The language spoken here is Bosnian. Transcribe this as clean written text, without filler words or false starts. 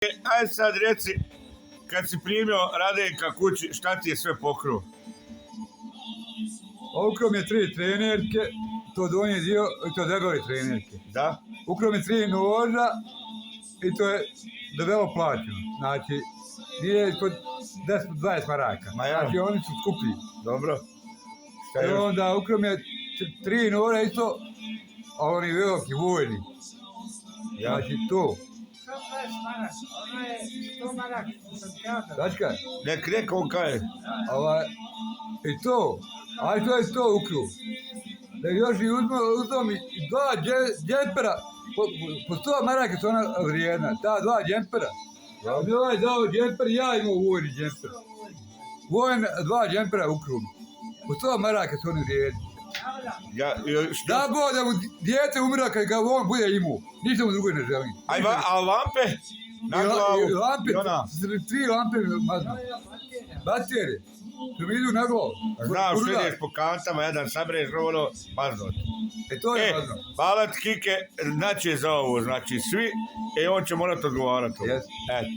Ajde sad reci, kad si primio Radenka kući, šta ti je sve pokrio? Ukrao mi je 3 trenerke, to donji dio i to debeli trenerke. Da? Ukrao mi 3 noža i to je debelo plaćeno. Znači, nije ispod 10-20 maraka. Ma ja. Znači, oni su skuplji. Dobro. Šta I još? onda ukrao mi je 3 noža isto, a oni veliki, vojni. Ja. Znači, to. 120 maraka, ona je 100 maraka, sam kazao. Znači kaj? Nek on kaje. I to. Aj to je to ukrao. Da još i uzmem mi 2 džempera, po 100 maraka su ona vrijedna, ta 2 džempera. Ja bi ovaj dao džemper, ja imao vojni džemper. Vojn 2 džempera ukrao mi. Po 100 maraka su oni vrijedni. Da bo da mu dijete umira kad ga on bude imao. Ništa mu drugo ne želim. A lampe? Na glavu? I lampe, I ona? 3 lampe mi mazno. Baterije. To mi idu na glavu. Znaš, ideš po kantama, jedan sabereš ono, mazno. To je mazno. Hvala ti Kike, znači za ovo, znači svi, on će morat odgovarati. Yes. Eto.